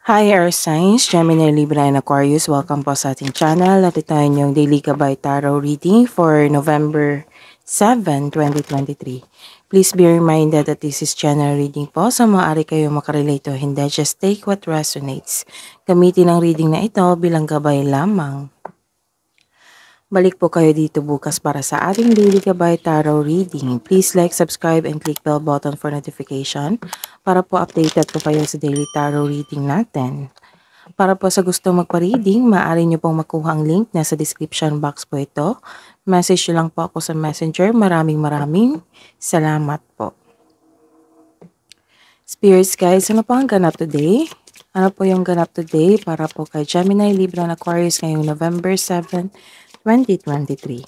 Hi Air Signs, Gemini, Libra, and Aquarius. Welcome po sa ating channel. At ito yung Daily Gabay Tarot Reading for November 7, 2023. Please be reminded that this is general reading po. So maaari kayo makarelate o hindi. Just take what resonates. Gamitin ang reading na ito bilang gabay lamang. Balik po kayo dito bukas para sa ating Daily Gabay Tarot Reading. Please like, subscribe, and click bell button for notification para po updated po kayo sa Daily Tarot Reading natin. Para po sa gusto magpa-reading, maaari nyo pong makuha ang link nasa description box po ito. Message nyo lang po ako sa Messenger. Maraming salamat po. Spirits guys, ano po ang ganap today? Ano po yung ganap today para po kay Gemini, Libra, and Aquarius ngayong November 7, 2023.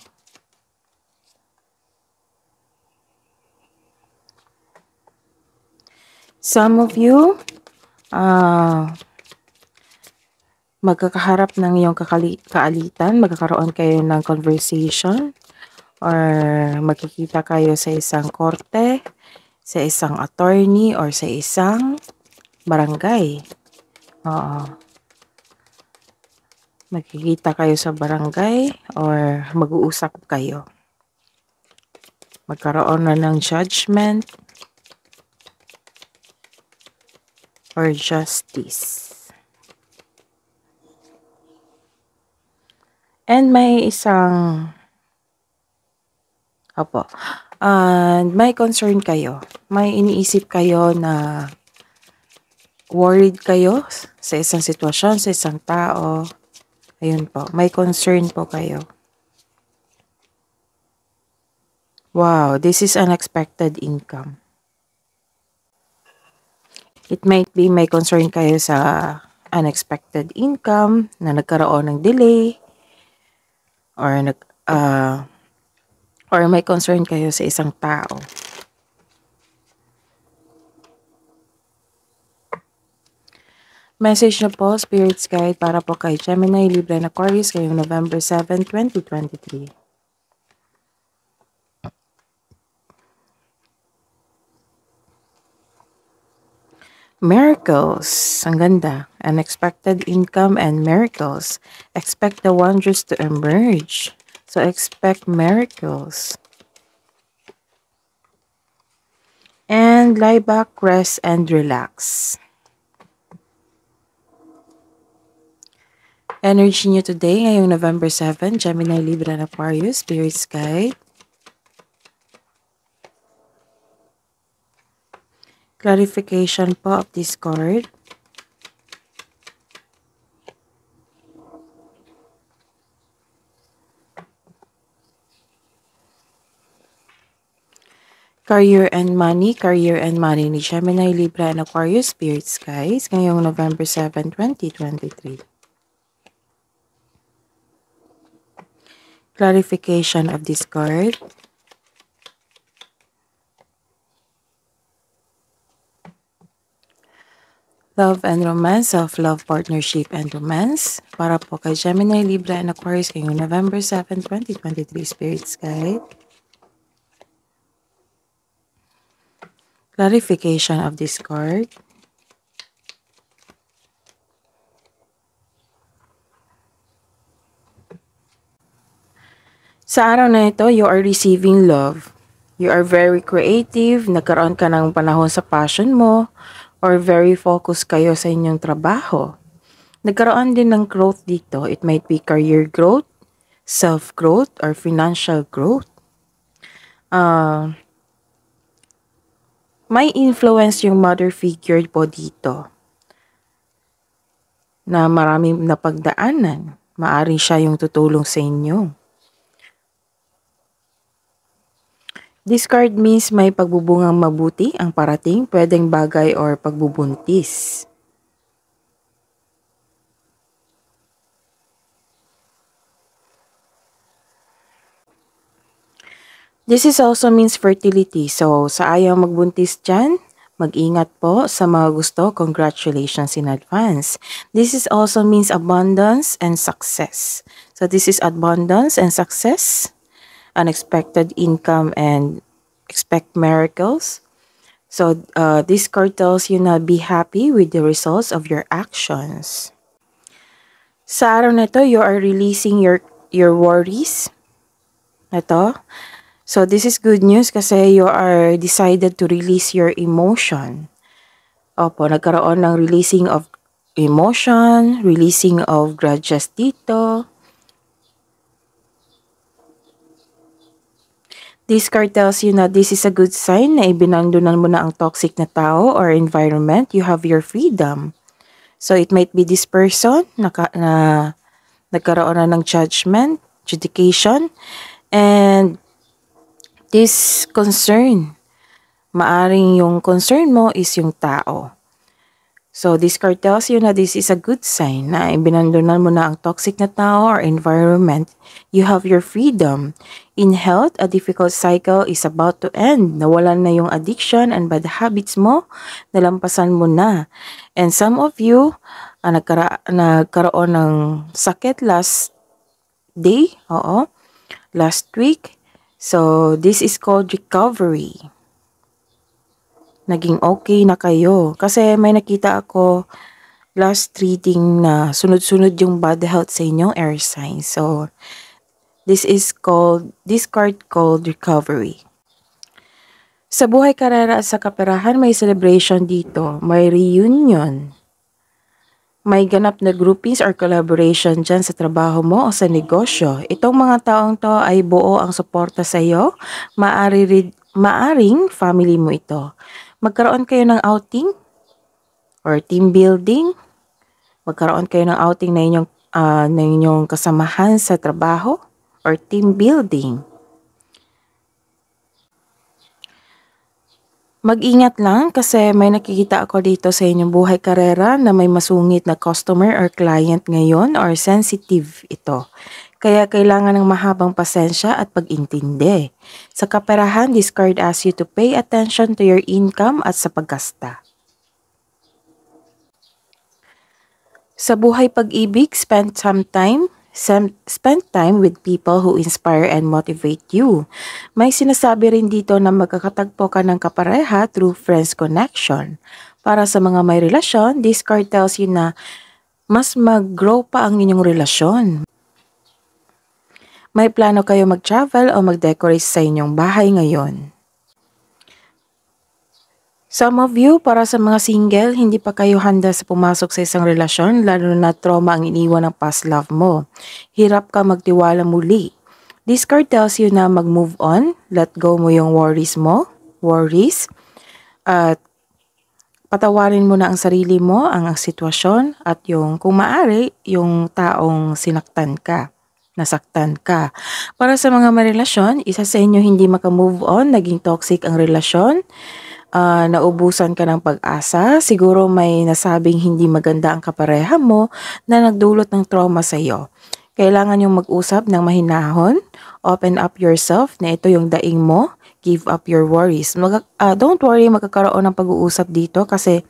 Some of you, magkakaharap ng iyong kaalitan, magkakaroon kayo ng conversation, or magkikita kayo sa isang korte, sa isang attorney, or sa isang barangay. Magkikita kayo sa barangay or mag-uusap kayo. Magkaroon na ng judgment or justice. And may isang may concern kayo. May iniisip kayo na worried kayo sa isang sitwasyon, sa isang tao. Ayun po, may concern po kayo. Wow, this is unexpected income. It might be may concern kayo sa unexpected income na nagkaroon ng delay or may concern kayo sa isang tao. Message na po, Spirits Guide, para po kay Gemini, Libra, and Aquarius ngayong November 7, 2023. Miracles. Ang ganda. Unexpected income and miracles. Expect the wonders to emerge. So, expect miracles. And lie back, rest, and relax. Energy nyo today, ngayong November 7, Gemini, Libra, and Aquarius, Spirits Guide. Clarification po of this card. Career and money ni Gemini, Libra, and Aquarius, Spirits Guys, ngayong November 7, 2023. Clarification of this card. Love and romance, self-love, partnership, and romance. Para po kay Gemini, Libra, and Aquarius ngayong November 7, 2023, Spirits Guide. Clarification of this card. Sa araw na ito, you are receiving love. You are very creative, nagkaroon ka ng panahon sa passion mo, or very focused kayo sa inyong trabaho. Nagkaroon din ng growth dito. It might be career growth, self-growth, or financial growth. May influence yung mother figure po dito na maraming napagdaanan. Maaring siya yung tutulong sa inyo. This card means may pagbubungang mabuti ang parating, pwedeng bagay or pagbubuntis. This is also means fertility. So, sa ayaw magbuntis dyan, mag-ingat po. Sa mga gusto, congratulations in advance. This is also means abundance and success. So, this is abundance and success, unexpected income, and expect miracles. So, this card tells you na be happy with the results of your actions. Sa araw na to, you are releasing your worries. Ito. So, this is good news kasi you are decided to release your emotion. Opo, nagkaroon ng releasing of emotion, releasing of grudges dito. This card tells you na this is a good sign na ibinandunan mo na ang toxic na tao or environment. You have your freedom. So, it might be this person na nagkaroon na ng judgment, judication, and this concern. Maaring yung concern mo is yung tao. So, this card tells you na this is a good sign na ibinandunan mo na ang toxic na tao or environment. You have your freedom. In health, a difficult cycle is about to end. Nawalan na yung addiction and bad habits mo. Nalampasan mo na. And some of you, nagkaroon ng sakit last day. Oo. Last week. So, this is called recovery. Naging okay na kayo. Kasi may nakita ako last reading na sunod-sunod yung bad health sa inyong air sign. So, this card called recovery. Sa buhay, karera at sa kaperahan, may celebration dito. May reunion. May ganap na groupings or collaboration dyan sa trabaho mo o sa negosyo. Itong mga taong to ay buo ang suporta sa iyo. Maaring family mo ito. Magkaroon kayo ng outing or team building. Magkaroon kayo ng outing na inyong kasamahan sa trabaho or team building. Mag-ingat lang kasi may nakikita ako dito sa inyong buhay karera na may masungit na customer or client ngayon or sensitive ito. Kaya kailangan ng mahabang pasensya at pag-intindi. Sa kaperahan, this card asks you to pay attention to your income at sa paggasta. Sa buhay pag-ibig, spend time with people who inspire and motivate you. May sinasabi rin dito na magkakatagpo ka ng kapareha through friends connection. Para sa mga may relasyon, this card tells you na mas mag-grow pa ang inyong relasyon. May plano kayo mag-travel o mag-decorate sa inyong bahay ngayon. Some of you, para sa mga single, hindi pa kayo handa sa pumasok sa isang relasyon, lalo na trauma ang iniwan ng past love mo. Hirap ka magtiwala muli. This card tells you na mag-move on, let go mo yung worries, at patawarin mo na ang sarili mo, ang sitwasyon, at yung, kung maaari, yung taong nasaktan ka. Para sa mga may relasyon, isa sa inyo hindi maka-move on, naging toxic ang relasyon, naubusan ka ng pag-asa, siguro may nasabing hindi maganda ang kapareha mo na nagdulot ng trauma sa iyo. Kailangan yung mag-usap ng mahinahon, open up yourself na ito yung daing mo, give up your worries. Don't worry, magkakaroon ng pag-uusap dito kasi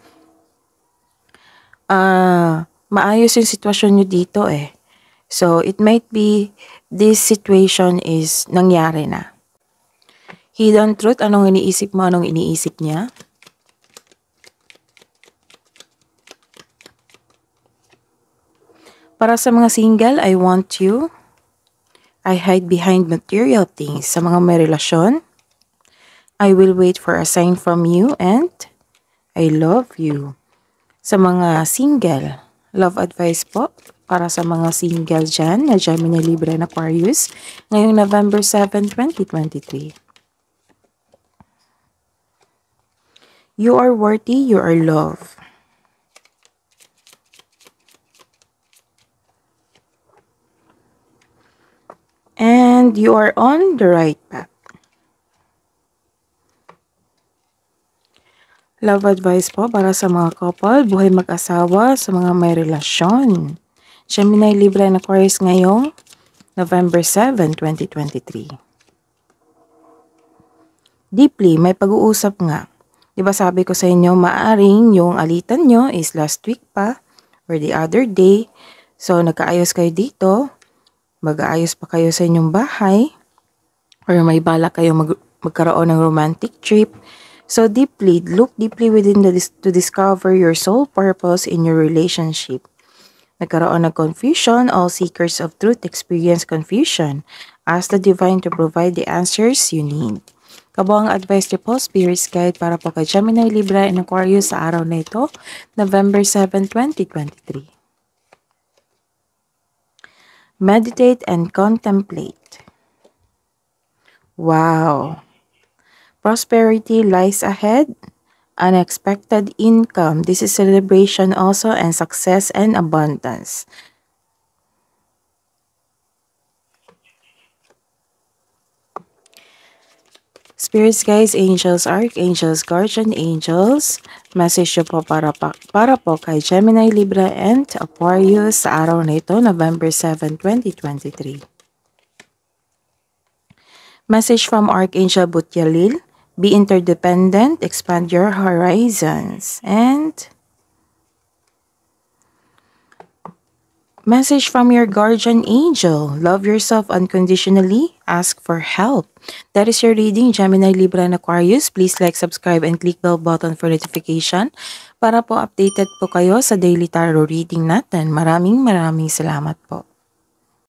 maayos yung sitwasyon nyo dito eh. So, it might be this situation is nangyari na. Hidden truth, anong iniisip mo, anong iniisip niya? Para sa mga single, I want you. I hide behind material things. Sa mga may relasyon, I will wait for a sign from you and I love you. Sa mga single, love advice po. Para sa mga single dyan, na Gemini, Libra, and Aquarius, ngayong November 7, 2023. You are worthy, you are loved. And you are on the right path. Love advice po para sa mga couple, buhay mag-asawa, sa mga may relasyon. Gemini, Libra, and Aquarius ngayong November 7, 2023. Deeply, may pag-uusap nga. Diba sabi ko sa inyo, maaring yung alitan nyo is last week pa or the other day. So, nagkaayos kayo dito. Mag-aayos pa kayo sa inyong bahay. Or may bala kayo magkaroon ng romantic trip. So look deeply within to discover your sole purpose in your relationship. Nagkaroon ng confusion, all seekers of truth experience confusion. Ask the divine to provide the answers you need. Kabuang advice ni po, Spirit's Guide para po kay Gemini, Libra, and Aquarius sa araw na ito, November 7, 2023. Meditate and contemplate. Wow! Prosperity lies ahead. Unexpected income. This is celebration also and success and abundance. Spirits, guys, angels, archangels, guardian angels, message po para po kay Gemini, Libra, and Aquarius sa araw na ito, November 7, 2023. Message from Archangel Butyalil, be interdependent, expand your horizons. And message from your guardian angel, love yourself unconditionally, ask for help. That is your reading, Gemini, Libra, and Aquarius. Please like, subscribe, and click bell button for notification para po updated po kayo sa daily tarot reading natin. Maraming salamat po.